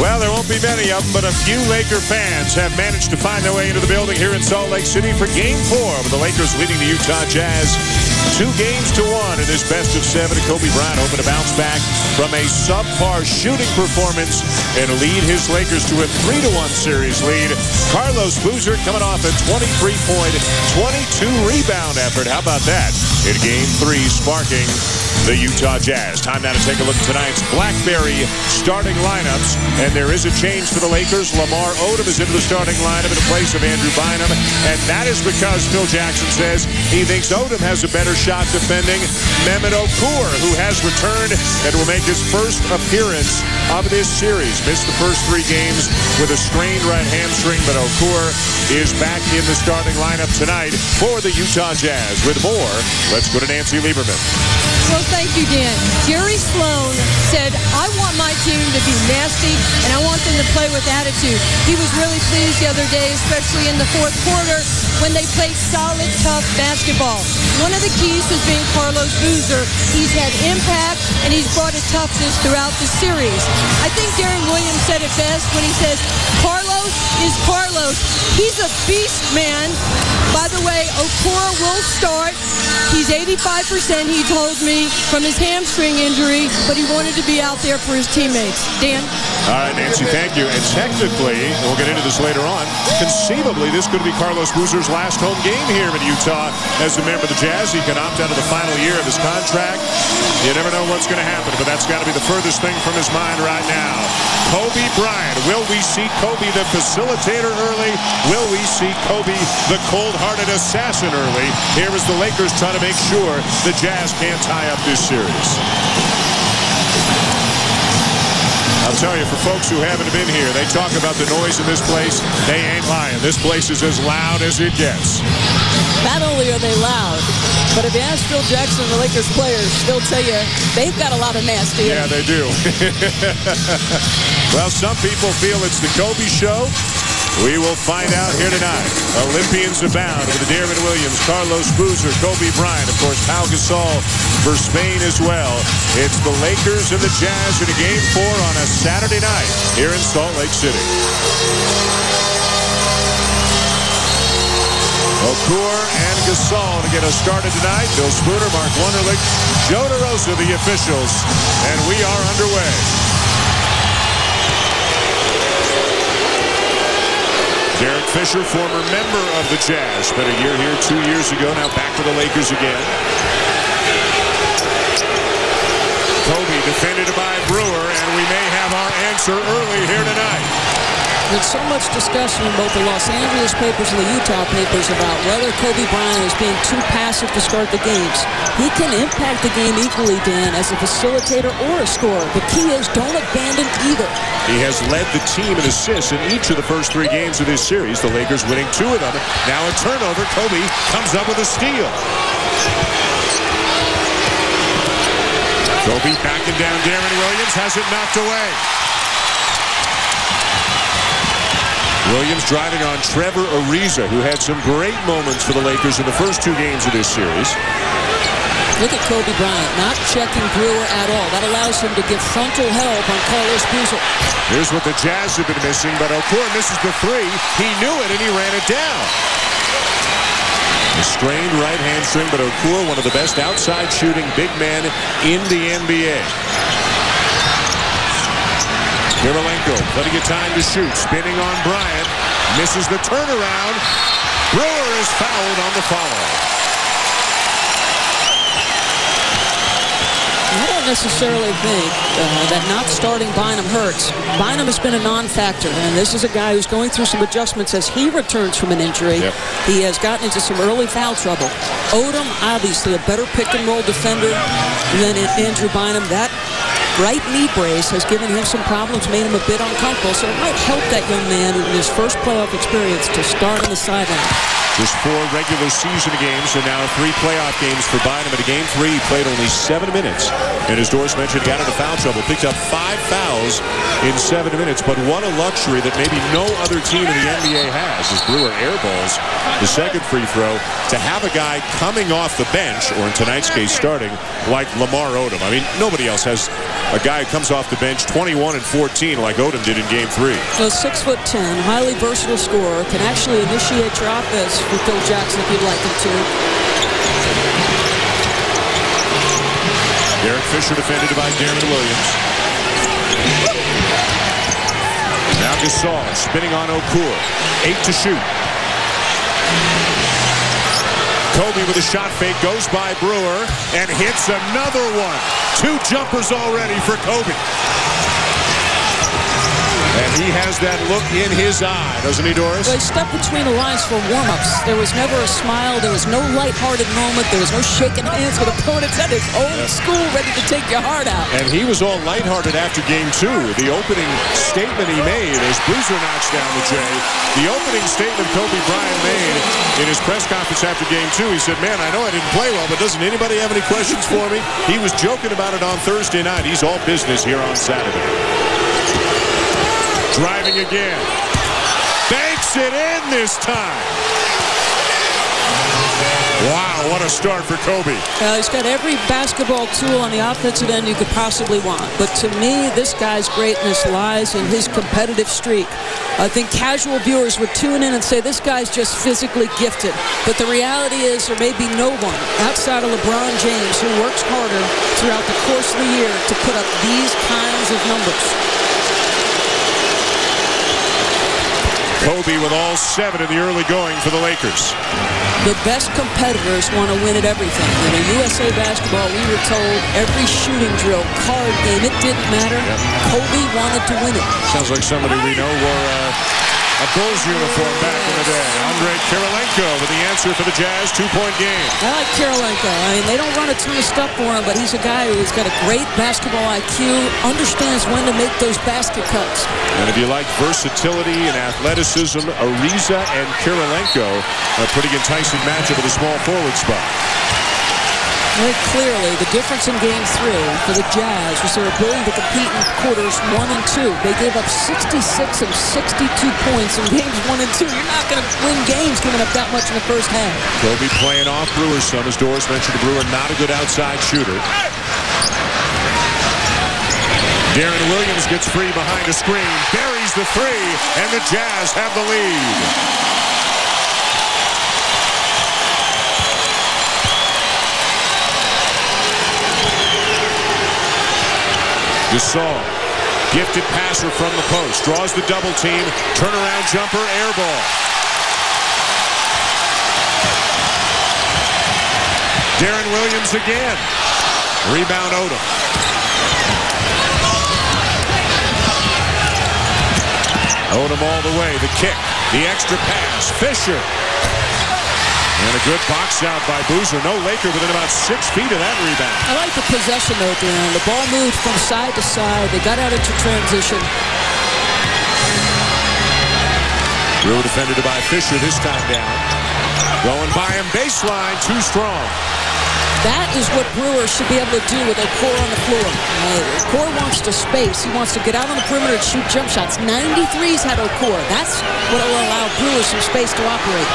Well, there won't be many of them, but a few Laker fans have managed to find their way into the building here in Salt Lake City for Game 4, with the Lakers leading the Utah Jazz 2-1 in this best-of-7. Kobe Bryant hoping to bounce back from a subpar shooting performance and lead his Lakers to a 3-1 series lead. Carlos Boozer coming off a 23-point, 22-rebound effort. How about that? In Game 3, sparking the Utah Jazz. Time now to take a look at tonight's BlackBerry starting lineups. And there is a change for the Lakers. Lamar Odom is into the starting lineup in place of Andrew Bynum. And that is because Phil Jackson says he thinks Odom has a better shot defending Mehmet Okur, who has returned and will make his first appearance of this series. Missed the first 3 games with a strained right hamstring, but Okur is back in the starting lineup tonight for the Utah Jazz. With more, let's go to Nancy Lieberman. Well, thank you, Dan. Jerry Sloan said, I want my team to be nasty, and I want them to play with attitude. He was really pleased the other day, especially in the fourth quarter, when they played solid, tough basketball. One of the keys has been Carlos Boozer. He's had impact, and he's brought a toughness throughout the series. I think Darren Williams said it best when he says, Carlos is Carlos. He's a beast, man. By the way, Okur will start. He's 85%, he told me, from his hamstring injury, but he wanted to be out there for his teammates. Dan? All right, Nancy, thank you. And technically, and we'll get into this later on, conceivably, this could be Carlos Boozer's last home game here in Utah as a member of the Jazz. He can opt out of the final year of his contract. You never know what's going to happen, but that's got to be the furthest thing from his mind right now. Kobe Bryant. Will we see Kobe the facilitator early? Will we see Kobe the cold-hearted assassin early? Here is the Lakers trying to make sure the Jazz can't tie up this series. I'll tell you, for folks who haven't been here, they talk about the noise in this place. They ain't lying. This place is as loud as it gets. Not only are they loud, but if you ask Phil Jackson, the Lakers players, they'll tell you they've got a lot of nasty. Yeah, they do. Well, some people feel it's the Kobe show. We will find out here tonight. Olympians abound with Darren Williams, Carlos Boozer, Kobe Bryant, of course, Pau Gasol for Spain as well. It's the Lakers and the Jazz in a Game 4 on a Saturday night here in Salt Lake City. Okur and Gasol to get us started tonight. Bill Spooner, Mark Wunderlich, Joe DeRosa, the officials, and we are underway. Derek Fisher, former member of the Jazz, spent a year here 2 years ago, now back to the Lakers again. Kobe defended by Brewer, and we may have our answer early here tonight. There's so much discussion in both the Los Angeles papers and the Utah papers about whether Kobe Bryant is being too passive to start the games. He can impact the game equally, Dan, as a facilitator or a scorer. The key is don't abandon either. He has led the team in assists in each of the first 3 games of this series. The Lakers winning 2 of them. Now a turnover. Kobe comes up with a steal. Kobe backing down Darren Williams. Has it knocked away. Williams driving on Trevor Ariza, who had some great moments for the Lakers in the first 2 games of this series. Look at Kobe Bryant not checking Brewer at all. That allows him to give frontal help on Carlos Boozer. Here's what the Jazz have been missing, but Okur misses the 3. He knew it, and he ran it down. A strained right hamstring, but Okur, one of the best outside shooting big men in the NBA. Kirilenko, plenty of time to shoot. Spinning on Bryant. Misses the turnaround. Brewer is fouled on the follow. I don't necessarily think that not starting Bynum hurts. Bynum has been a non-factor, and this is a guy who's going through some adjustments as he returns from an injury. Yep. He has gotten into some early foul trouble. Odom, obviously, a better pick-and-roll defender than Andrew Bynum. That right knee brace has given him some problems, made him a bit uncomfortable, so it might help that young man in his first playoff experience to start on the sideline. Just 4 regular season games and now 3 playoff games for Bynum. In Game 3, he played only 7 minutes. And as Doris mentioned, got into foul trouble. Picked up 5 fouls in 7 minutes. But what a luxury that maybe no other team in the NBA has as Brewer airballs the second free throw to have a guy coming off the bench, or in tonight's case starting, like Lamar Odom. I mean, nobody else has a guy who comes off the bench 21 and 14 like Odom did in Game 3. So 6'10", highly versatile scorer, can actually initiate your offense for Phil Jackson if you'd like him to. Derek Fisher defended by Darren Williams. Now Gasol spinning on Okur. 8 to shoot. Kobe with a shot fake, goes by Brewer and hits another one. 2 jumpers already for Kobe. And he has that look in his eye, doesn't he, Doris? Well, he stepped between the lines for warm-ups. There was never a smile. There was no lighthearted moment. There was no shaking hands with opponents. That is old school, ready to take your heart out. And he was all lighthearted after Game 2. The opening statement he made as Boozer knocks down the J. The opening statement Kobe Bryant made in his press conference after Game 2, he said, man, I know I didn't play well, but doesn't anybody have any questions for me? He was joking about it on Thursday night. He's all business here on Saturday. Driving again. Banks it in this time. Wow, what a start for Kobe. He's got every basketball tool on the offensive end you could possibly want. But to me, this guy's greatness lies in his competitive streak. I think casual viewers would tune in and say this guy's just physically gifted. But the reality is there may be no one outside of LeBron James who works harder throughout the course of the year to put up these kinds of numbers. Kobe with all 7 in the early going for the Lakers. The best competitors want to win at everything. In USA basketball, we were told every shooting drill, card game, it didn't matter. Yep. Kobe wanted to win it. Sounds like somebody we know wore a Bulls uniform back in the day. Andrei Kirilenko with the answer for the Jazz 2-point game. I like Kirilenko. I mean, they don't run a ton of stuff for him, but he's a guy who's got a great basketball IQ, understands when to make those basket cuts. And if you like versatility and athleticism, Ariza and Kirilenko, a pretty enticing matchup at the small forward spot. Very clearly, the difference in Game 3 for the Jazz was their ability to compete in quarters 1 and 2. They gave up 66 of 62 points in games 1 and 2. You're not going to win games giving up that much in the first half. Kobe playing off Brewer some. As Doris mentioned, Brewer not a good outside shooter. Darren Williams gets free behind a screen, buries the 3, and the Jazz have the lead. Gasol, gifted passer from the post, draws the double team, turnaround jumper, air ball. Darren Williams again. Rebound Odom. Odom all the way, the kick, the extra pass, Fisher. And a good box out by Boozer. No Laker within about 6 feet of that rebound. I like the possession though, Dan. The ball moved from side to side. They got out into transition. Brewer defended by Fisher this time down. Going by him, baseline, too strong. That is what Brewer should be able to do with Okur on the floor. Okur wants to space. He wants to get out on the perimeter and shoot jump shots. 93's had Okur. That's what will allow Brewer some space to operate.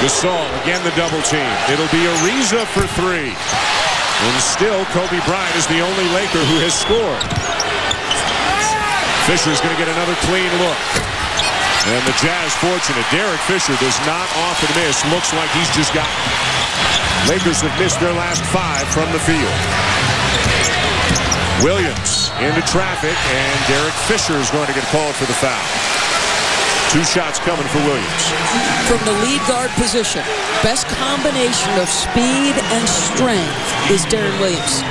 Gasol, again the double team. It'll be Ariza for 3. And still, Kobe Bryant is the only Laker who has scored. Fisher's going to get another clean look. And the Jazz fortunate. Derek Fisher does not often miss. Looks like he's just got it. Lakers have missed their last 5 from the field. Williams into traffic, and Derek Fisher is going to get called for the foul. 2 shots coming for Williams. From the lead guard position, best combination of speed and strength is Darren Williams.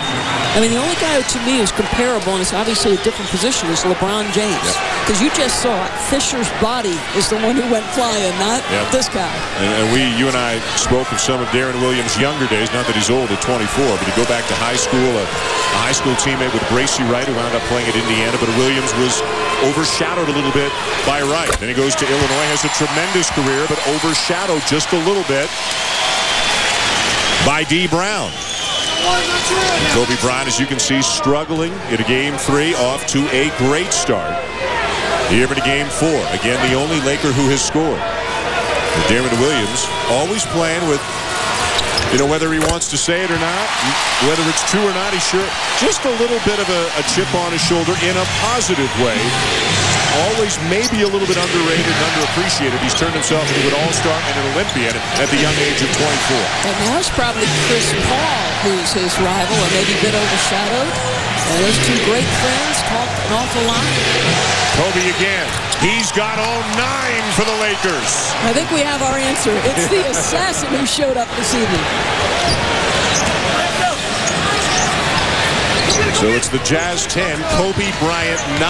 I mean, the only guy who, to me, is comparable, and it's obviously a different position, is LeBron James. Because you just saw it. Fisher's body is the one who went flying, not this guy. And you and I spoke of some of Darren Williams' younger days, not that he's old at 24, but you go back to high school, a high school teammate with Gracie Wright, who wound up playing at Indiana, but Williams was overshadowed a little bit by Wright. Then he goes to Illinois, has a tremendous career, but overshadowed just a little bit by D. Brown. Kobe Bryant, as you can see, struggling in Game 3, off to a great start. Here in Game 4, again, the only Laker who has scored. And Darren Williams always playing with, whether he wants to say it or not, whether it's true or not, he's sure just a little bit of a chip on his shoulder in a positive way. Always maybe a little bit underrated and underappreciated. He's turned himself into an all-star and an Olympian at the young age of 24. And now it's probably Chris Paul who's his rival, or maybe a bit overshadowed. And those two great friends talk an awful lot. Kobe again. He's got all 9 for the Lakers. I think we have our answer. It's the assassin who showed up this evening. So it's the Jazz 10, Kobe Bryant 9.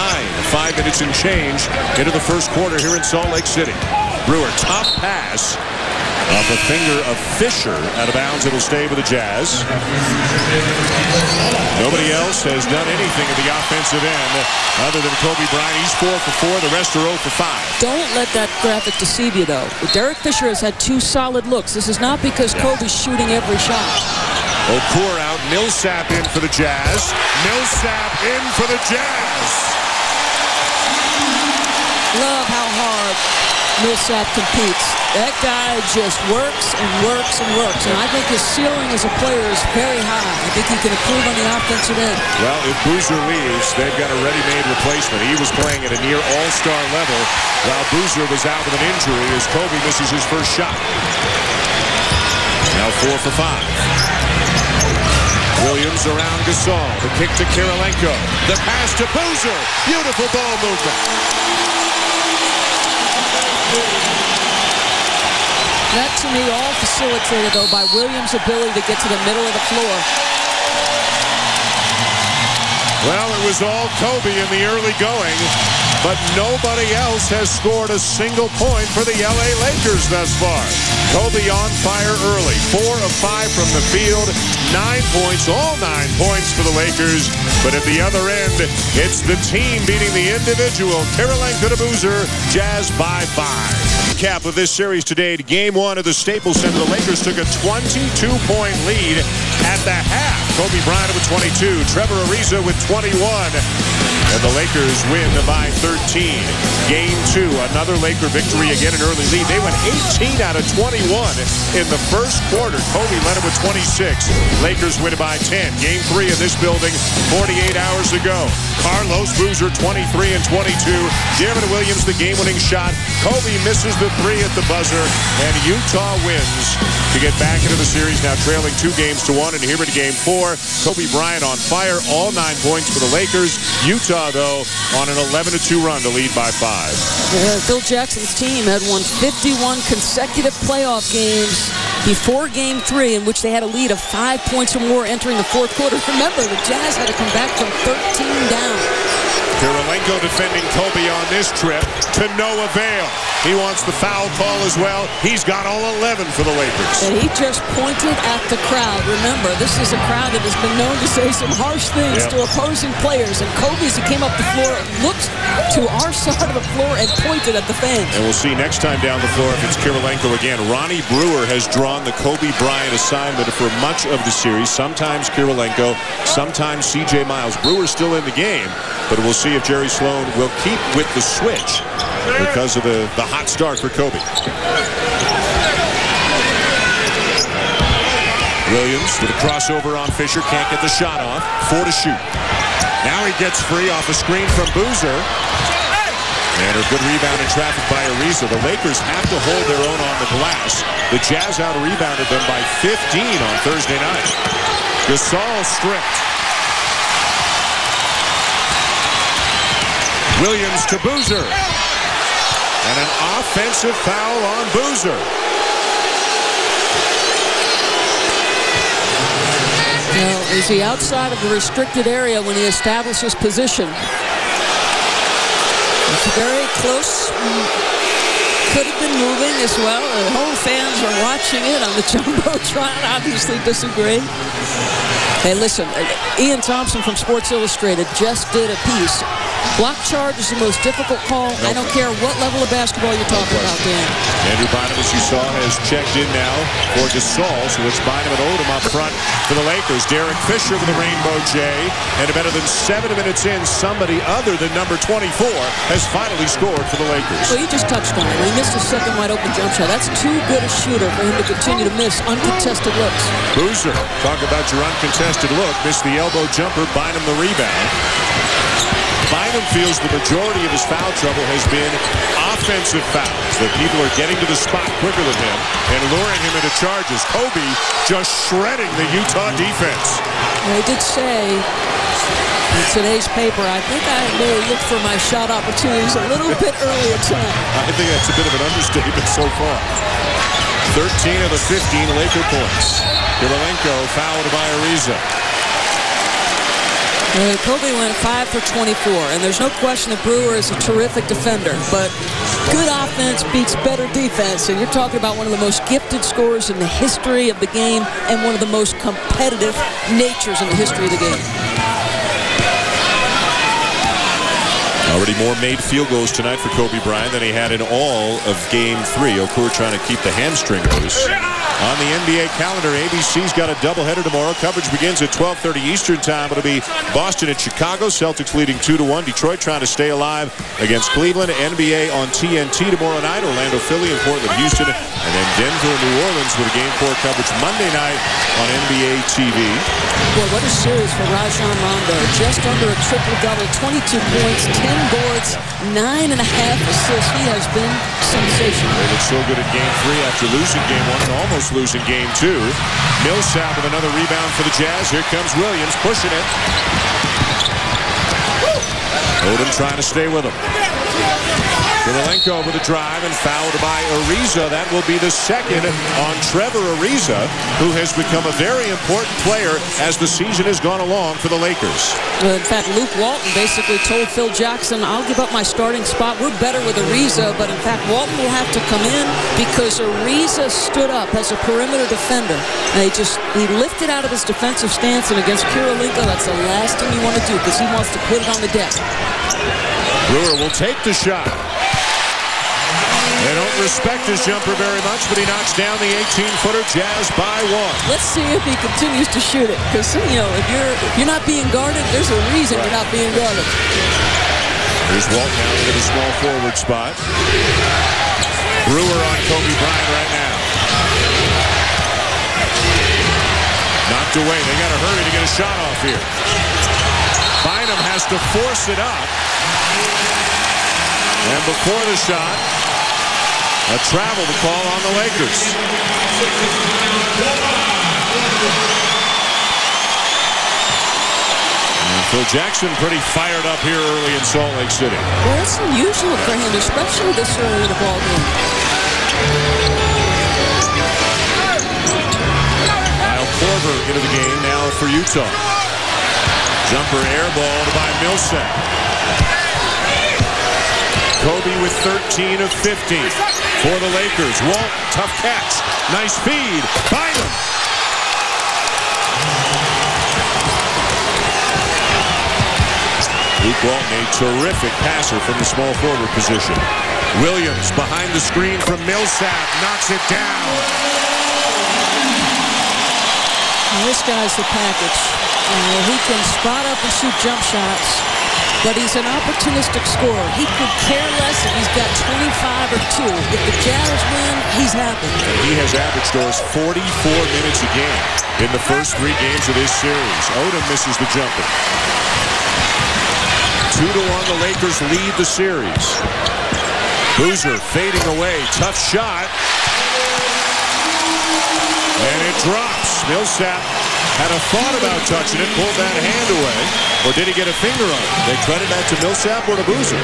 5 minutes and change into the first quarter here in Salt Lake City. Brewer, top pass off the finger of Fisher. Out of bounds, it'll stay with the Jazz. Nobody else has done anything at the offensive end other than Kobe Bryant. He's 4 for 4. The rest are 0 for 5. Don't let that graphic deceive you, though. Derek Fisher has had 2 solid looks. This is not because Kobe's shooting every shot. Okur out, Millsap in for the Jazz. Millsap in for the Jazz. Love how hard Millsap competes. That guy just works and works and works. And I think his ceiling as a player is very high. I think he can improve on the offensive end. Well, if Boozer leaves, they've got a ready-made replacement. He was playing at a near all-star level while Boozer was out with an injury as Kobe misses his first shot. Now 4 for 5. Williams around Gasol. The kick to Kirilenko. The pass to Boozer. Beautiful ball movement. That, to me, all facilitated, though, by Williams' ability to get to the middle of the floor. Well, it was all Kobe in the early going, but nobody else has scored a single point for the LA Lakers thus far. Kobe on fire early. 4 of 5 from the field. 9 points, all 9 points for the Lakers. But at the other end, it's the team beating the individual. Kirilenko to Boozer, Jazz by 5. Recap of this series today. Game 1 of the Staples Center. The Lakers took a 22-point lead at the half. Kobe Bryant with 22. Trevor Ariza with 21. And the Lakers win by 13. Game 2, another Laker victory, again an early lead. They went 18 out of 21 in the first quarter. Kobe led it with 26. Lakers win by 10. Game 3 in this building 48 hours ago. Carlos Boozer 23 and 22. Darren Williams the game-winning shot. Kobe misses the 3 at the buzzer, and Utah wins to get back into the series, now trailing 2 games to 1. And here in Game 4, Kobe Bryant on fire, all 9 points for the Lakers. Utah, though, on an 11-2 run to lead by 5. Phil Jackson's team had won 51 consecutive playoff games before Game 3, in which they had a lead of 5 points or more entering the fourth quarter. Remember, the Jazz had to come back from 13 down. Kirilenko defending Kobe on this trip to no avail. He wants the foul call as well. He's got all 11 for the Lakers. And he just pointed at the crowd. Remember, this is a crowd that has been known to say some harsh things to opposing players. And Kobe, as he came up the floor, looked to our side of the floor and pointed at the fans. And we'll see next time down the floor if it's Kirilenko again. Ronnie Brewer has drawn the Kobe Bryant assignment for much of the series. Sometimes Kirilenko, sometimes C.J. Miles. Brewer's still in the game, but we'll see if Jerry Sloan will keep with the switch because of the hot start for Kobe. Williams with a crossover on Fisher, can't get the shot off. 4 to shoot. Now he gets free off a screen from Boozer. And a good rebound in traffic by Ariza. The Lakers have to hold their own on the glass. The Jazz out-rebounded them by 15 on Thursday night. Gasol stripped. Williams to Boozer. And an offensive foul on Boozer. Well, Is he outside of the restricted area when he establishes position? It's very close. Could have been moving as well. The home fans are watching it on the Jumbotron. Obviously disagree. Hey, listen, Ian Thompson from Sports Illustrated just did a piece. Block charge is the most difficult call. I don't care what level of basketball you're talking about, Dan. Andrew Bynum, as you saw, has checked in now for Gasol. So it's Bynum and Odom up front for the Lakers. Derek Fisher with the Rainbow J. And better than 7 minutes in, somebody other than number 24 has finally scored for the Lakers. Well, he just touched on it. He missed a second wide-open jump shot. That's too good a shooter for him to continue to miss uncontested looks. Boozer, talk about your uncontested look. Missed the elbow jumper. Bynum the rebound. Bynum feels the majority of his foul trouble has been offensive fouls, that people are getting to the spot quicker than him and luring him into charges. Kobe just shredding the Utah defense. I did say in today's paper, I think I may look for my shot opportunities a little bit earlier tonight. I think that's a bit of an understatement so far. 13 of the 15 Laker points. Kirilenko fouled by Ariza. Kobe went 5 for 24, and there's no question that Brewer is a terrific defender, but good offense beats better defense, and you're talking about one of the most gifted scorers in the history of the game and one of the most competitive natures in the history of the game. Already more made field goals tonight for Kobe Bryant than he had in all of Game 3. Okur trying to keep the hamstring loose. On the NBA calendar, ABC's got a doubleheader tomorrow. Coverage begins at 12:30 Eastern time. It'll be Boston at Chicago. Celtics leading 2-1. Detroit trying to stay alive against Cleveland. NBA on TNT tomorrow night. Orlando, Philly, and Portland, Houston. And then Denver and New Orleans with a Game 4 coverage Monday night on NBA TV. Boy, what a series for Rajon Rondo. Just under a triple-double, 22 points, 10 boards, 9.5 assists. He has been sensational. They looked so good at Game 3 after losing Game 1 and almost losing Game 2. Millsap with another rebound for the Jazz. Here comes Williams pushing it. Odom trying to stay with him. Kirilenko with a drive and fouled by Ariza. That will be the second on Trevor Ariza, who has become a very important player as the season has gone along for the Lakers. In fact, Luke Walton basically told Phil Jackson, I'll give up my starting spot. We're better with Ariza, but in fact, Walton will have to come in because Ariza stood up as a perimeter defender. And he lifted out of his defensive stance, and against Kirilenko, that's the last thing you want to do because he wants to put it on the deck. Brewer will take the shot. They don't respect his jumper very much, but he knocks down the 18-footer. Jazz by 1. Let's see if he continues to shoot it, because if you're not being guarded, there's a reason you're not being guarded. Here's Walton down into the small forward spot. Brewer on Kobe Bryant right now. Knocked away. They got to hurry to get a shot off here. Bynum has to force it up. And before the shot, a travel to call on the Lakers. And Phil Jackson pretty fired up here early in Salt Lake City. Well, it's unusual for him, especially this early in the ball game. Kyle Korver into the game now for Utah. Jumper airballed by Millsap. Kobe with 13 of 15 for the Lakers. Walt, tough catch. Nice feed. Bynum. Luke Walton, a terrific passer from the small forward position. Williams behind the screen from Millsap. Knocks it down. This guy's the package. He can spot up and shoot jump shots, but he's an opportunistic scorer. He could care less if he's got 25 or 2. If the Jazz win, he's happy. He has averaged those 44 minutes a game in the first 3 games of this series. Odom misses the jumper. 2-1, the Lakers lead the series. Boozer fading away. Tough shot. And it drops. Millsap had a thought about touching it, pulled that hand away. Or did he get a finger on it? They credit that to Millsap or to Boozer?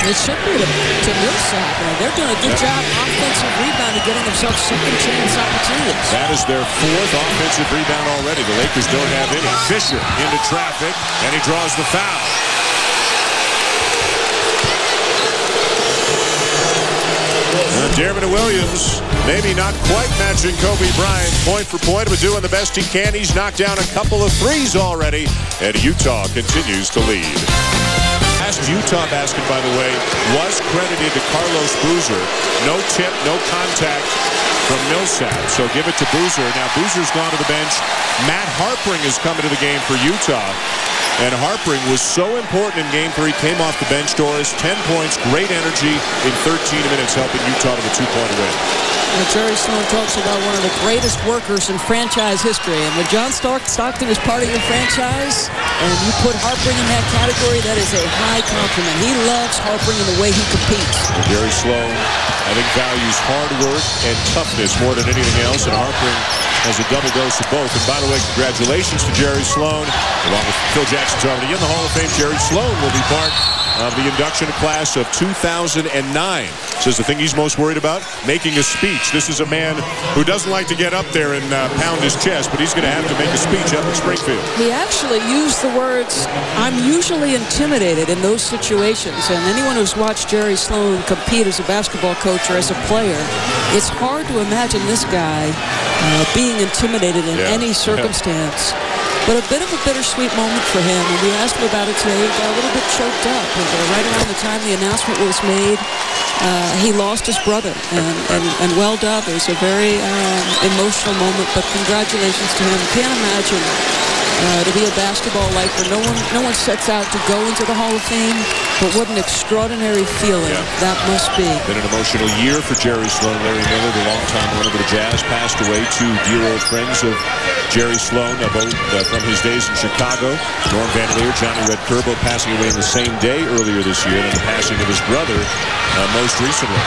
It should be to Millsap. They're doing a good job offensive rebounding, getting themselves second chance opportunities. That is their 4th offensive rebound already. The Lakers don't have any. Fisher into traffic, and he draws the foul. Dermot Williams, maybe not quite matching Kobe Bryant point for point, but doing the best he can. He's knocked down a couple of threes already, and Utah continues to lead. Last Utah basket, by the way, was credited to Carlos Boozer. No tip, no contact from Millsap, so give it to Boozer. Now Boozer's gone to the bench. Matt Harpring is coming to the game for Utah. And Harpring was so important in Game 3. Came off the bench, Doris. 10 points, great energy in 13 minutes, helping Utah to the 2-point win. Well, Jerry Sloan talks about one of the greatest workers in franchise history. And when John Stockton is part of your franchise, and you put Harpring in that category, that is a high compliment. He loves Harpring in the way he competes. Well, Jerry Sloan, I think, values hard work and toughness more than anything else. And Harpring has a double dose of both. And by the way, congratulations to Jerry Sloan. Along with Phil Jackson's already in the Hall of Fame, Jerry Sloan will be part of the induction class of 2009. Says the thing he's most worried about, making a speech. This is a man who doesn't like to get up there and pound his chest, but he's going to have to make a speech up in Springfield. He actually used the words, "I'm usually intimidated in those situations." And anyone who's watched Jerry Sloan compete as a basketball coach or as a player, it's hard to imagine this guy being intimidated in any circumstance. But a bit of a bittersweet moment for him. When we asked him about it today, he got a little bit choked up. Right around the time the announcement was made, he lost his brother. And well done. It was a very emotional moment, but congratulations to him. Can't imagine to be a basketball lifer. No one sets out to go into the Hall of Fame, but what an extraordinary feeling that must be. Been an emotional year for Jerry Sloan. Larry Miller, the longtime owner of the Jazz, passed away. 2 dear old friends of Jerry Sloan, both from his days in Chicago. Norm Van Leer, Johnny Red Kerbo passing away on the same day earlier this year, and the passing of his brother most recently.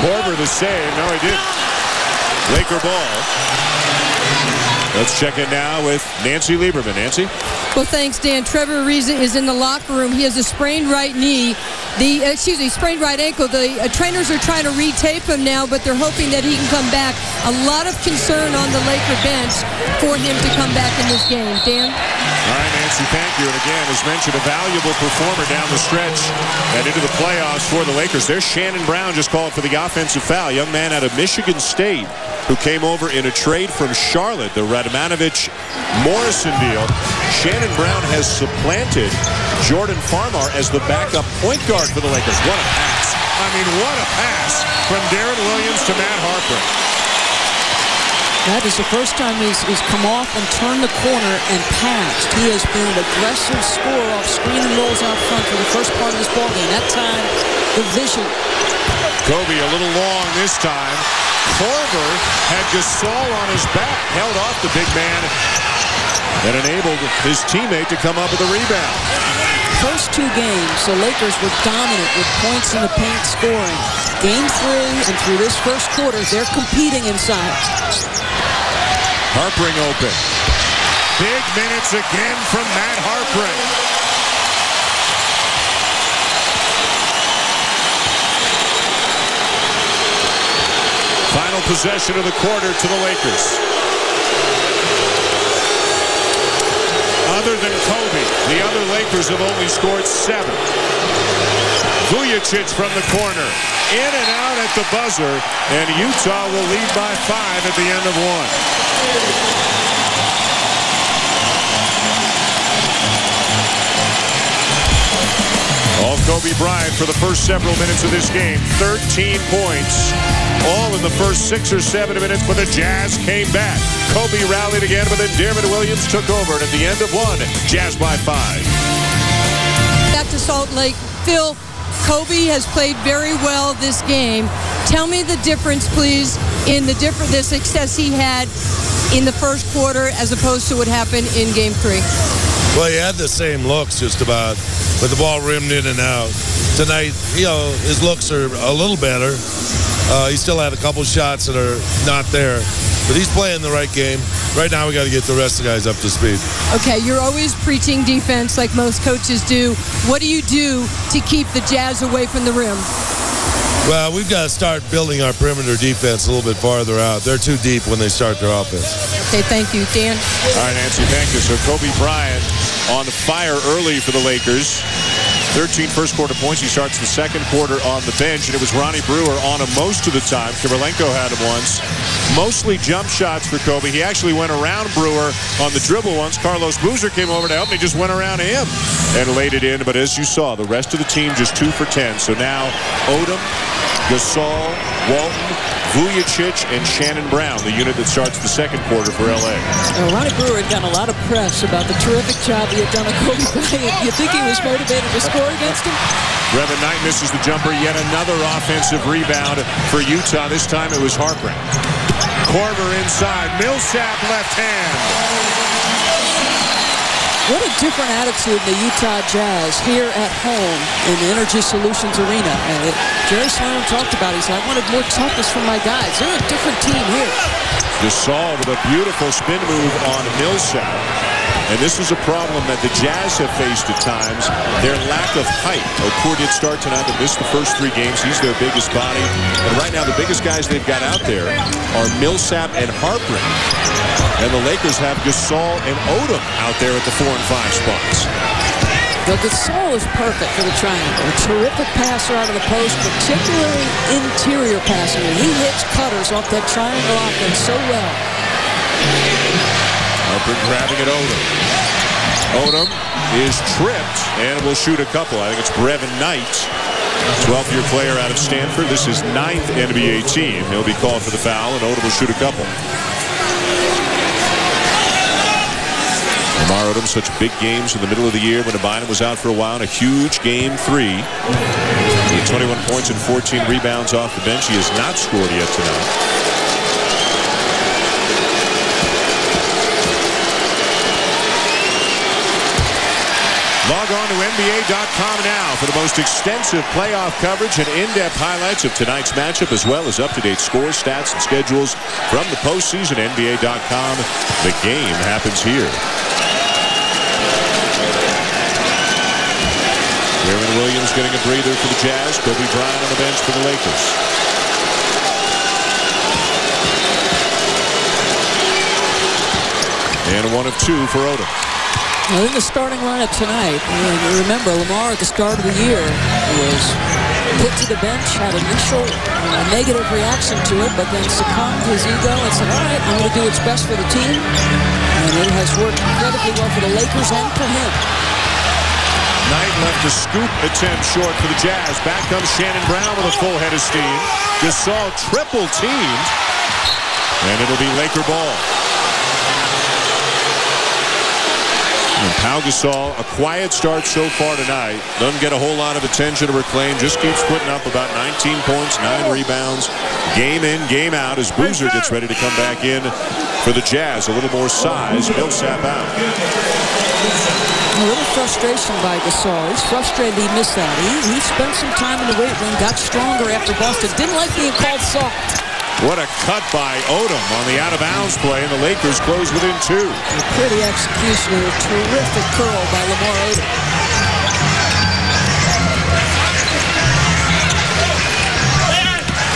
Korver the save. No, he didn't. Laker ball. Let's check in now with Nancy Lieberman. Nancy? Well, thanks, Dan. Trevor Ariza is in the locker room. He has a sprained right knee. Sprained right ankle. The trainers are trying to re-tape him now, but they're hoping that he can come back. A lot of concern on the Laker bench for him to come back in this game. Dan? All right, Nancy, thank you. And again, as mentioned, a valuable performer down the stretch and into the playoffs for the Lakers. There's Shannon Brown just called for the offensive foul. Young man out of Michigan State who came over in a trade from Charlotte, the Radmanovic-Morrison deal. Shannon Brown has supplanted Jordan Farmar as the backup point guard for the Lakers. What a pass. I mean, what a pass from Darren Williams to Matt Harpring. That is the first time he's come off and turned the corner and passed. He has been an aggressive scorer off screen and rolls out front for the first part of this ballgame. That time, the vision. Kobe a little long this time. Korver had Gasol on his back, held off the big man, and enabled his teammate to come up with a rebound. First 2 games, the Lakers were dominant with points in the paint scoring. Game 3, and through this first quarter, they're competing inside. Harpring open. Big minutes again from Matt Harpring. Final possession of the quarter to the Lakers. Other than Kobe, the other Lakers have only scored 7. Vujacic from the corner. In and out at the buzzer, and Utah will lead by 5 at the end of 1. All Kobe Bryant for the first several minutes of this game. 13 points, all in the first 6 or 7 minutes, but the Jazz came back. Kobe rallied again, but then Dermot Williams took over, and at the end of 1, Jazz by 5. Back to Salt Lake. Phil, Kobe has played very well this game. Tell me the difference, please, in the success he had in the first quarter as opposed to what happened in Game 3. Well, he had the same looks just about, with the ball rimmed in and out. Tonight, his looks are a little better. He still had a couple shots that are not there. But he's playing the right game. Right now, we got to get the rest of the guys up to speed. Okay, you're always preaching defense like most coaches do. What do you do to keep the Jazz away from the rim? Well, we've got to start building our perimeter defense a little bit farther out. They're too deep when they start their offense. Okay, thank you. Dan? All right, Nancy, thank you. So Kobe Bryant on fire early for the Lakers. 13 first-quarter points. He starts the second quarter on the bench, and it was Ronnie Brewer on him most of the time. Kirilenko had him once. Mostly jump shots for Kobe. He actually went around Brewer on the dribble once. Carlos Boozer came over to help, and he just went around him and laid it in. But as you saw, the rest of the team just 2 for 10. So now Odom, Gasol, Walton, Vujacic, and Shannon Brown, the unit that starts the second quarter for L.A. Ronnie Brewer had done a lot of press about the terrific job he had done on Kobe Bryant. You think he was motivated to score against him? Brevin Knight misses the jumper. Yet another offensive rebound for Utah. This time it was Harper. Korver inside. Millsap left hand. What a different attitude in the Utah Jazz here at home in the Energy Solutions Arena. Jerry Sloan talked about it. He said, I wanted more toughness from my guys. They're a different team here. Gasol with a beautiful spin move on Millsap. And this is a problem that the Jazz have faced at times, their lack of height. Okur did start tonight, but missed the first 3 games. He's their biggest body. And right now, the biggest guys they've got out there are Millsap and Harper. And the Lakers have Gasol and Odom out there at the 4 and 5 spots. Well, Gasol is perfect for the triangle. A terrific passer out of the post, particularly interior passing. He hits cutters off that triangle offense so well. Harper grabbing at Odom. Odom is tripped and will shoot a couple. I think it's Brevin Knight, 12th-year player out of Stanford. This is 9th NBA team. He'll be called for the foul, and Odom will shoot a couple. Lamar Odom, such big games in the middle of the year when Bynum was out for a while, and a huge game 3. With 21 points and 14 rebounds off the bench. He has not scored yet tonight. Log on to NBA.com now for the most extensive playoff coverage and in-depth highlights of tonight's matchup, as well as up-to-date scores, stats, and schedules from the postseason. NBA.com. The game happens here. Aaron Williams getting a breather for the Jazz. Kobe Bryant on the bench for the Lakers. And a 1 of 2 for Odom. Well, in the starting lineup tonight, remember, Lamar at the start of the year was put to the bench, had initial negative reaction to it, but then succumbed to his ego and said, all right, I'm going to do what's best for the team. And it has worked incredibly well for the Lakers and for him. Knight left the scoop attempt short for the Jazz. Back comes Shannon Brown with a full head of steam. Gasol triple teamed. And it'll be Laker ball. And Pau Gasol, a quiet start so far tonight. Doesn't get a whole lot of attention to reclaim. Just keeps putting up about 19 points, 9 rebounds. Game in, game out as Boozer gets ready to come back in for the Jazz. A little more size. Millsap out. A little frustration by Gasol. He's frustrated he missed that. He spent some time in the weight room, got stronger after Boston. Didn't like being called soft. What a cut by Odom on the out-of-bounds play, and the Lakers close within 2. A pretty execution and a terrific curl by Lamar Odom.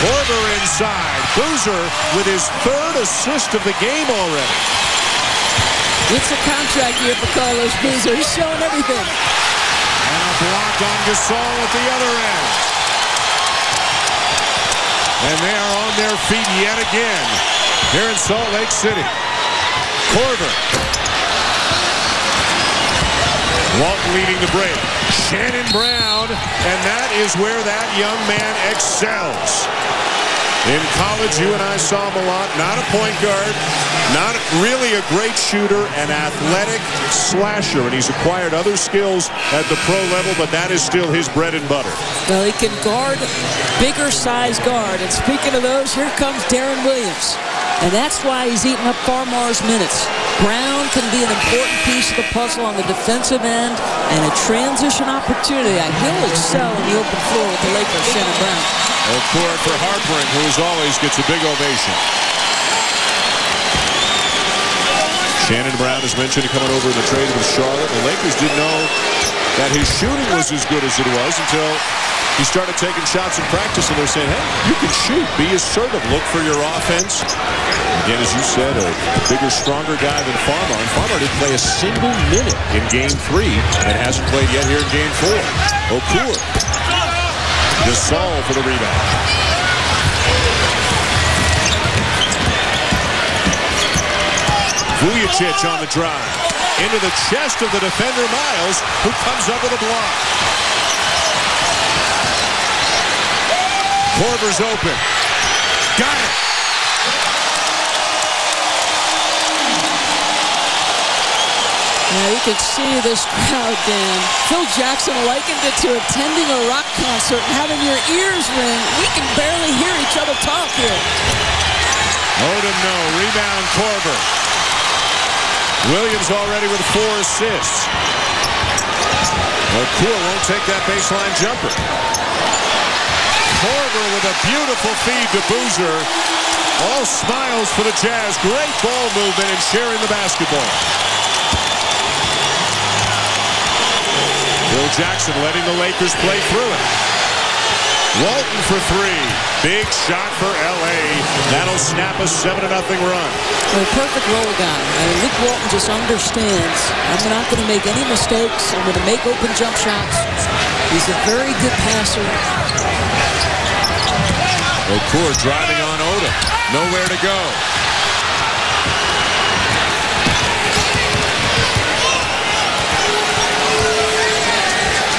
Korver inside. Boozer with his 3rd assist of the game already. It's a contract year for Carlos Boozer. He's showing everything. And a block on Gasol at the other end. And they are on their feet yet again here in Salt Lake City. Korver. Walton leading the break. Shannon Brown, and that is where that young man excels. In college, you and I saw him a lot. Not a point guard, not really a great shooter, an athletic slasher. And he's acquired other skills at the pro level, but that is still his bread and butter. Well, he can guard bigger size guard. And speaking of those, here comes Darren Williams. And that's why he's eating up Farmar's minutes. Brown can be an important piece of the puzzle on the defensive end and a transition opportunity. He'll excel in the open floor with the Lakers, Shannon Brown. Okur for Harper, who as always gets a big ovation. Shannon Brown is mentioned coming over in the trade with Charlotte. The Lakers didn't know that his shooting was as good as it was until he started taking shots in practice, and they're saying, hey, you can shoot. Be assertive. Look for your offense. Again, as you said, a bigger, stronger guy than Farmar. And Farmar didn't play a single minute in Game 3 and hasn't played yet here in Game 4. Okur. Gasol for the rebound. Vujacic on the drive. Into the chest of the defender, Miles, who comes up with a block. Korver's open. Got it. Now you can see this crowd, Dan. Phil Jackson likened it to attending a rock concert and having your ears ring. We can barely hear each other talk here. Odom, no. Rebound, Korver. Williams already with 4 assists. Okur won't take that baseline jumper. Korver with a beautiful feed to Boozer. All smiles for the Jazz. Great ball movement and sharing the basketball. Phil Jackson letting the Lakers play through it. Walton for 3. Big shot for L.A. That'll snap a 7-0 run. A perfect roll guy. I mean, Luke Walton just understands. I'm not going to make any mistakes. I'm going to make open jump shots. He's a very good passer. Okur driving on Odom. Nowhere to go.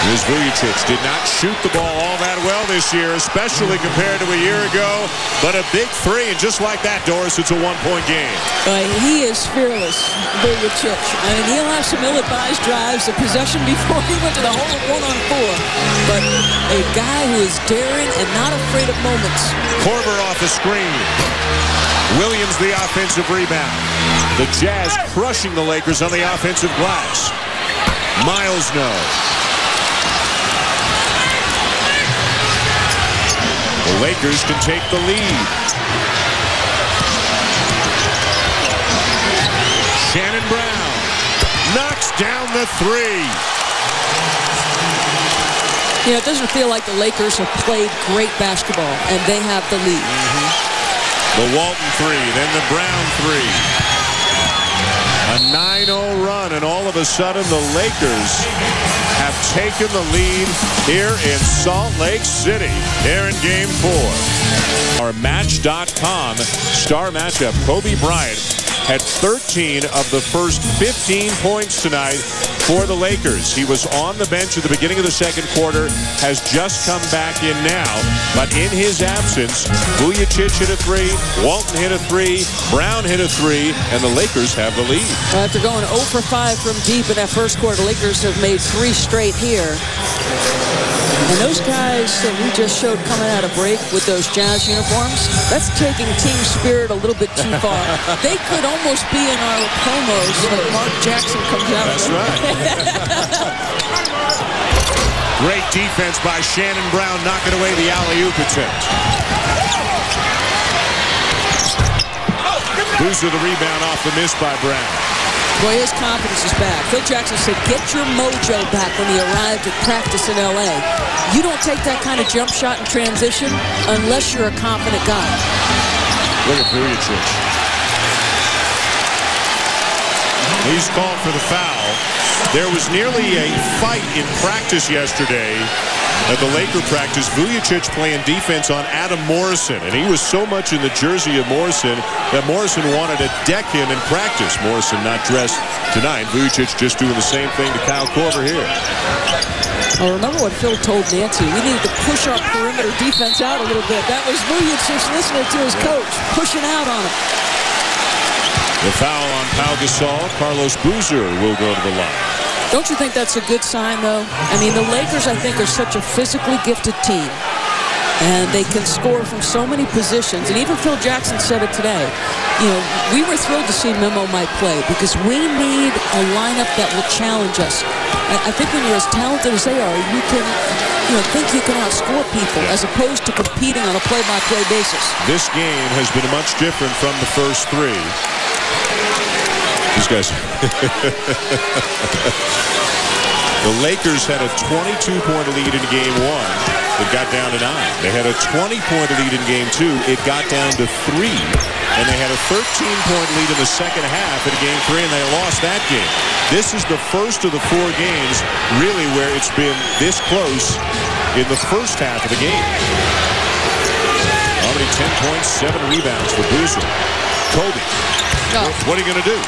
Here's Vujacic. Did not shoot the ball all that well this year, especially compared to a year ago. But a big 3, and just like that, Doris, it's a 1-point game. He is fearless, Vujacic. I mean, he'll have some ill-advised drives, a possession before he went to the hole at 1-on-4. But a guy who is daring and not afraid of moments. Korver off the screen. Williams the offensive rebound. The Jazz crushing the Lakers on the offensive glass. Miles no. The Lakers can take the lead. Shannon Brown knocks down the 3. You know, it doesn't feel like the Lakers have played great basketball, and they have the lead. The Walton 3, then the Brown 3. A 9-0 run, and all of a sudden the Lakers have taken the lead here in Salt Lake City, here in Game 4. Our Match.com star matchup, Kobe Bryant had 13 of the first 15 points tonight for the Lakers. He was on the bench at the beginning of the second quarter, has just come back in now. But in his absence, Vujacic hit a 3, Walton hit a 3, Brown hit a 3, and the Lakers have the lead. Well, after going 0 for 5 from deep in that first quarter, the Lakers have made 3 straight here. And those guys that we just showed coming out of break with those Jazz uniforms, that's taking team spirit a little bit too far. They could almost be in our promos when Mark Jackson comes out. That's right. Great defense by Shannon Brown, knocking away the alley-oop attempt. Boozer the rebound off the miss by Brown. Boy, his confidence is back. Phil Jackson said, get your mojo back when he arrived at practice in L.A. You don't take that kind of jump shot in transition unless you're a confident guy. Look at Vujacic. He's called for the foul. There was nearly a fight in practice yesterday at the Laker practice. Vujacic playing defense on Adam Morrison, and he was so much in the jersey of Morrison that Morrison wanted to deck him in practice. Morrison not dressed tonight. Vujacic just doing the same thing to Kyle Korver here. Well, remember what Phil told Nancy. We needed to push our perimeter defense out a little bit. That was Vujacic listening to his coach, pushing out on him. The foul on Pau Gasol. Carlos Boozer will go to the line. Don't you think that's a good sign, though? I mean, the Lakers, I think, are such a physically gifted team. And they can score from so many positions. And even Phil Jackson said it today. You know, we were thrilled to see Memo might play because we need a lineup that will challenge us. I think when you're as talented as they are, you can, think you can outscore people as opposed to competing on a play-by-play basis. This game has been much different from the first 3. These guys. The Lakers had a 22-point lead in game 1. It got down to 9. They had a 20-point lead in game 2. It got down to 3. And they had a 13-point lead in the second half in game 3, and they lost that game. This is the first of the 4 games, really, where it's been this close in the first half of the game. Already 10 points, 7 rebounds for Boozer. Kobe. No. What are you going to do?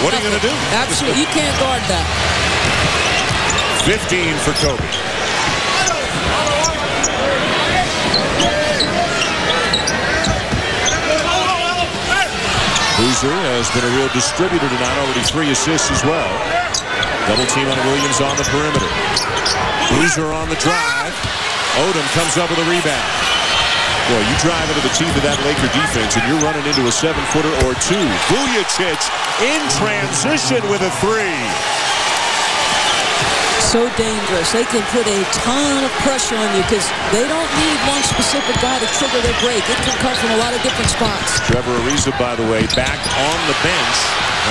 What are you going to do? Absolutely. You can't guard that. 15 for Kobe. Boozer has been a real distributor tonight, already 3 assists as well. Double team on Williams on the perimeter. Boozer on the drive. Odom comes up with a rebound. Boy, you drive into the teeth of that Laker defense and you're running into a 7-footer or 2. Vujacic in transition with a 3. So dangerous. They can put a ton of pressure on you because they don't need one specific guy to trigger their break. It can come from a lot of different spots. Trevor Ariza, by the way, back on the bench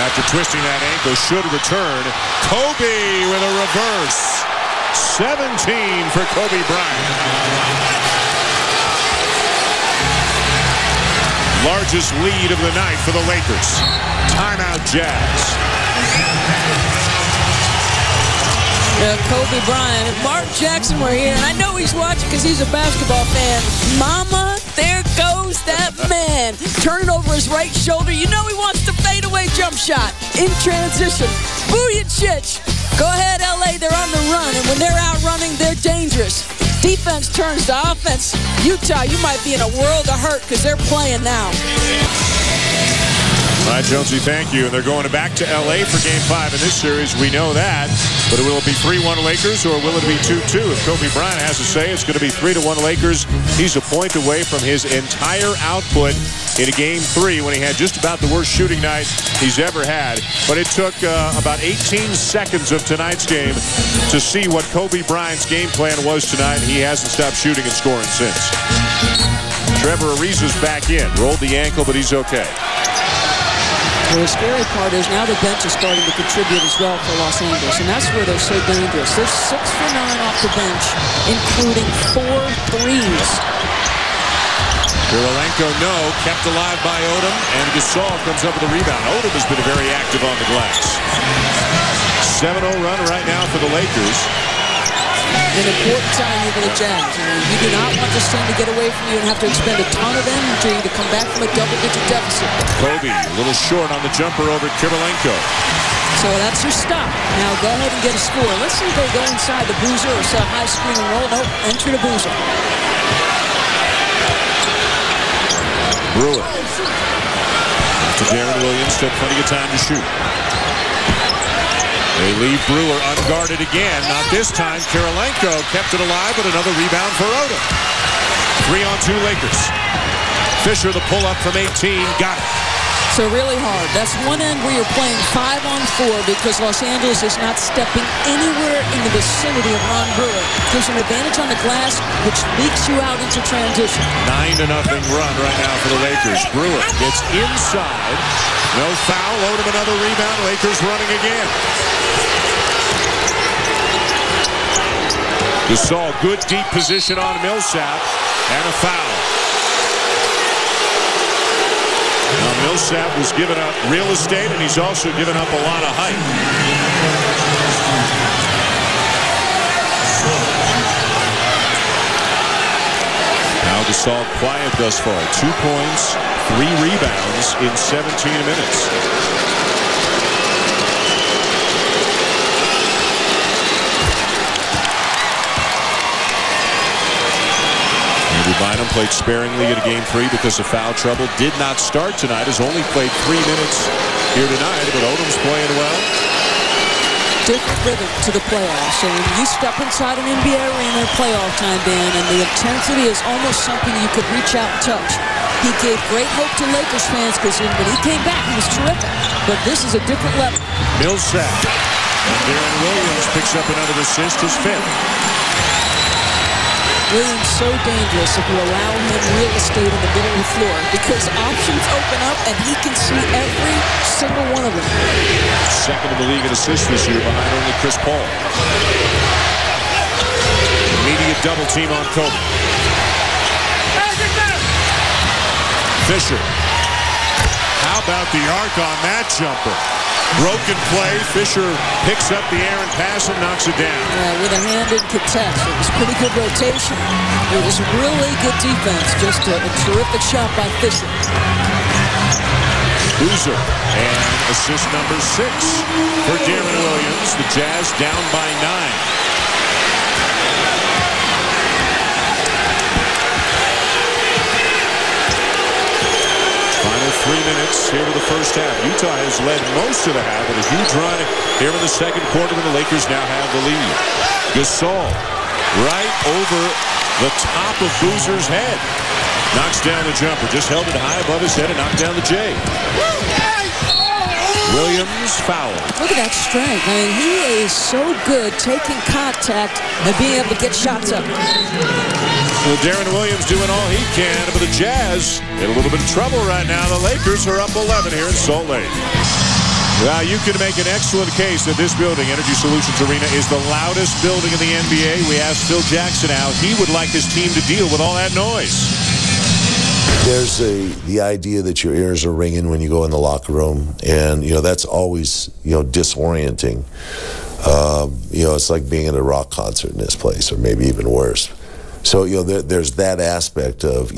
after twisting that ankle, should return. Kobe with a reverse. 17 for Kobe Bryant. Largest lead of the night for the Lakers. Timeout, Jazz. Kobe Bryant. If Mark Jackson were here, and I know he's watching because he's a basketball fan. Mama, there goes that man. Turning over his right shoulder. You know he wants the fadeaway jump shot. In transition. Vujacic. Go ahead, LA. They're on the run. And when they're out running, they're dangerous. Defense turns to offense. Utah, you might be in a world of hurt because they're playing now. All right, Jonesy, thank you. And they're going back to L.A. for Game 5 in this series. We know that. But will it be 3-1 Lakers or will it be 2-2? If Kobe Bryant has to say, it's going to be 3-1 Lakers. He's a point away from his entire output in Game 3 when he had just about the worst shooting night he's ever had. But it took about 18 seconds of tonight's game to see what Kobe Bryant's game plan was tonight. He hasn't stopped shooting and scoring since. Trevor Ariza's back in. Rolled the ankle, but he's okay. Well, the scary part is now the bench is starting to contribute as well for Los Angeles, and that's where they're so dangerous. They're 6 for 9 off the bench, including 4 threes. Kirilenko, no, kept alive by Odom, and Gasol comes up with a rebound. Odom has been very active on the glass. 7-0 run right now for the Lakers. An important time here for the Jazz. You do not want this team to get away from you and have to expend a ton of energy to come back from a double-digit deficit. Kobe, a little short on the jumper over Kirilenko. So that's your stop. Now go ahead and get a score. Let's see if they go inside the Boozer or set a high screen and roll. Nope, enter the Boozer. Brewer. To Darren Williams, still plenty of time to shoot. They leave Brewer unguarded again. Not this time. Kirilenko kept it alive, but another rebound for Odom. 3-on-2 Lakers. Fisher, the pull-up from 18. Got it. So really hard. That's one end where you're playing 5-on-4 because Los Angeles is not stepping anywhere in the vicinity of Ron Brewer. Gives an advantage on the glass, which leaks you out into transition. 9-0 run right now for the Lakers. Brewer gets inside. No foul. Odom another rebound. Lakers running again. Gasol, good deep position on Millsap, and a foul. Now Millsap was giving up real estate, and he's also given up a lot of height. Now Gasol quiet thus far. 2 points, 3 rebounds in 17 minutes. Bynum played sparingly in Game 3 because of foul trouble. Did not start tonight. Has only played 3 minutes here tonight, but Odom's playing well. Different rhythm to the playoffs. So when you step inside an NBA arena at playoff time, Dan, and the intensity is almost something you could reach out and touch. He gave great hope to Lakers fans because when he came back, he was terrific. But this is a different level. Millsap. Darren Williams picks up another assist, his 5th. Williams so dangerous if you allow him real estate in the middle of the floor because options open up and he can see every single one of them. Second in the league in assists this year behind only Chris Paul. Immediate double team on Kobe. Fisher. How about the arc on that jumper? Broken play. Fisher picks up the errant pass and knocks it down. Yeah, with a hand in contest. It was pretty good rotation. It was really good defense. Just a terrific shot by Fisher. Boozer. And assist number 6 for Deron Williams. The Jazz down by 9. Final 3 minutes here to the first half. Utah has led most of the half with a huge run here in the second quarter, and the Lakers now have the lead. Gasol right over the top of Boozer's head. Knocks down the jumper. Just held it high above his head and knocked down the J. Williams fouled. Look at that strength. I mean, he is so good taking contact and being able to get shots up. Well, Deron Williams doing all he can, but the Jazz in a little bit of trouble right now. The Lakers are up 11 here in Salt Lake. Well, you can make an excellent case that this building, Energy Solutions Arena, is the loudest building in the NBA. We asked Phil Jackson how he would like his team to deal with all that noise. There's the idea that your ears are ringing when you go in the locker room, and that's always disorienting. It's like being in a rock concert in this place, or maybe even worse. So there's that aspect of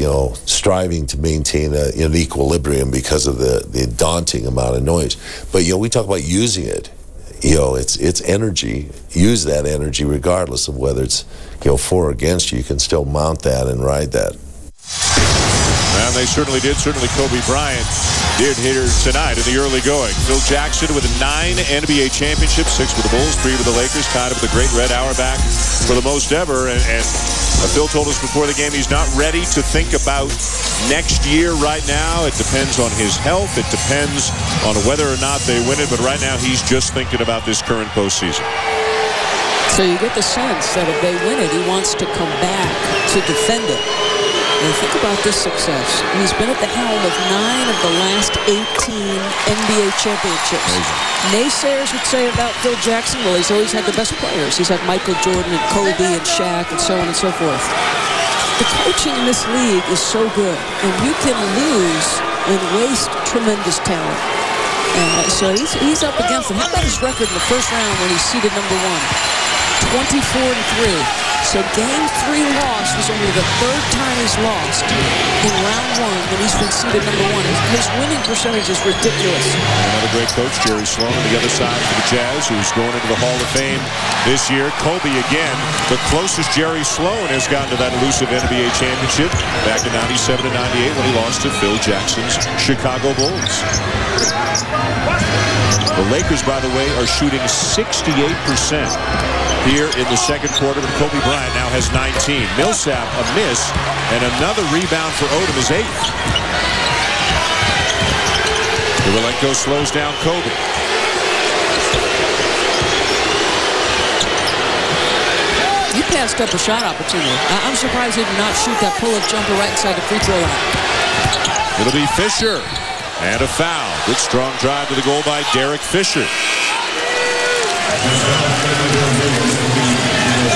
striving to maintain an equilibrium because of the daunting amount of noise. But we talk about using it. It's energy. Use that energy regardless of whether it's for or against you. You can still mount that and ride that. And they certainly did. Certainly Kobe Bryant did here tonight in the early going. Phil Jackson with 9 NBA championships, 6 with the Bulls, 3 with the Lakers, tied up with the great Red Auerbach for the most ever. And Phil told us before the game he's not ready to think about next year right now. It depends on his health. It depends on whether or not they win it. But right now he's just thinking about this current postseason. So you get the sense that if they win it, he wants to come back to defend it. And think about this success. He's been at the helm of 9 of the last 18 NBA championships. Naysayers would say about Phil Jackson, well, he's always had the best players. He's had Michael Jordan and Kobe and Shaq and so on and so forth. The coaching in this league is so good, and you can lose and waste tremendous talent. So he's up against it. How about his record in the first round when he's seeded number 1? 24-3. So game 3 loss was only the 3rd time he's lost in round 1 when he's been seeded number 1. His winning percentage is ridiculous. Another great coach, Jerry Sloan, on the other side for the Jazz, who's going into the Hall of Fame this year. Kobe again, the closest Jerry Sloan has gotten to that elusive NBA championship back in 97 and 98 when he lost to Phil Jackson's Chicago Bulls. The Lakers, by the way, are shooting 68% here in the second quarter, and Kobe Bryant now has 19. Millsap a miss, and another rebound for Odom is 8. Kirilenko slows down Kobe. He passed up a shot opportunity. I'm surprised he did not shoot that pull-up jumper right inside the free throw line. It'll be Fisher. And a foul. Good strong drive to the goal by Derek Fisher.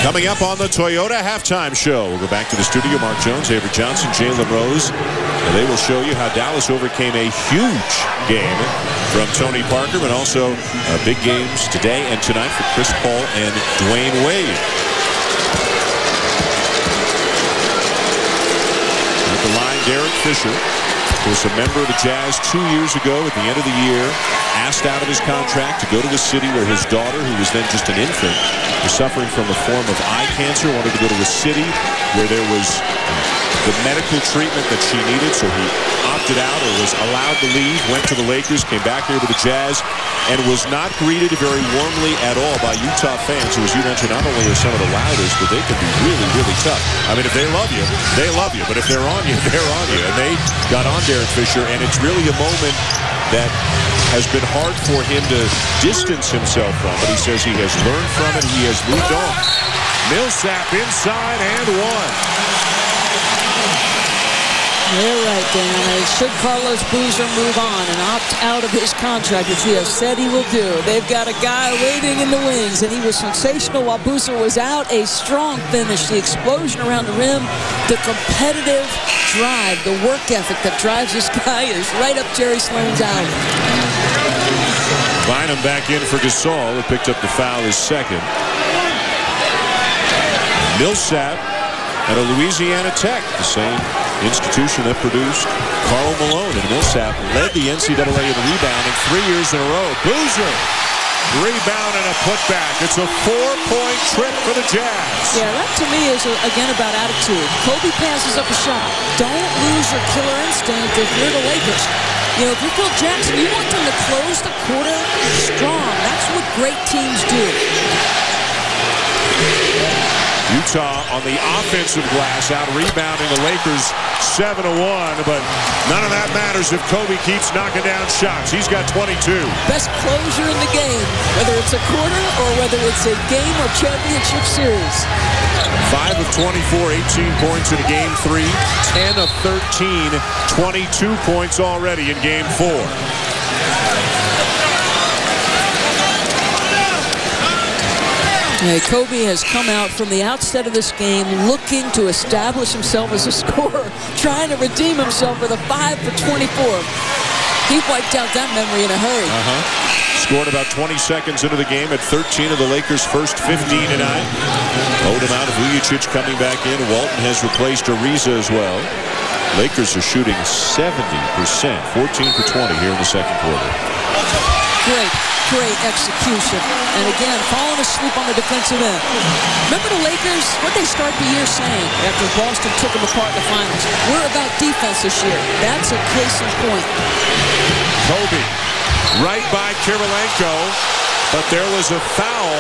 Coming up on the Toyota Halftime Show. We'll go back to the studio. Mark Jones, Avery Johnson, Jalen Rose. And they will show you how Dallas overcame a huge game from Tony Parker, but also big games today and tonight for Chris Paul and Dwayne Wade. At the line, Derek Fisher was a member of the Jazz 2 years ago at the end of the year, asked out of his contract to go to a city where his daughter, who was then just an infant, was suffering from a form of eye cancer, wanted to go to a city where there was the medical treatment that she needed, so he opted out or was allowed to leave, went to the Lakers, came back here to the Jazz, and was not greeted very warmly at all by Utah fans, who, as you mentioned, not only are some of the loudest, but they can be really, really tough. I mean, if they love you, they love you, but if they're on you, they're on you. And they got on Derek Fisher, and it's really a moment that has been hard for him to distance himself from, but he says he has learned from it, he has moved on. Millsap inside and one. You're right, Dan. Should Carlos Boozer move on and opt out of his contract, which he has said he will do, they've got a guy waiting in the wings, and he was sensational while Boozer was out. A strong finish, the explosion around the rim, the competitive drive, the work ethic that drives this guy is right up Jerry Sloan's alley. Bynum back in for Gasol, who picked up the foul, his second. Millsap at a Louisiana Tech, the same institution that produced Karl Malone, and Millsap led the NCAA in rebounding 3 years in a row. Boozer, rebound and a putback. It's a 4-point trip for the Jazz. Yeah, that to me is, again, about attitude. Kobe passes up a shot. Don't lose your killer instinct if you're the Lakers. You know, if you're Phil Jackson, you want them to close the quarter strong. That's what great teams do. Utah on the offensive glass, out rebounding the Lakers 7-1, but none of that matters if Kobe keeps knocking down shots. He's got 22. Best closer in the game, whether it's a quarter or whether it's a game or championship series. 5 of 24, 18 points in game 3, 10 of 13, 22 points already in game 4. Kobe has come out from the outset of this game looking to establish himself as a scorer, trying to redeem himself with a 5 for 24. He wiped out that memory in a hurry. Scored about 20 seconds into the game at 13 of the Lakers' first 15 tonight. Owed him out of Vujicic coming back in. Walton has replaced Ariza as well. Lakers are shooting 70%, 14 for 20 here in the second quarter. Great execution. And again, falling asleep on the defensive end. Remember the Lakers, what they start the year saying after Boston took them apart in the finals? We're about defense this year. That's a case in point. Kobe right by Kirilenko, but there was a foul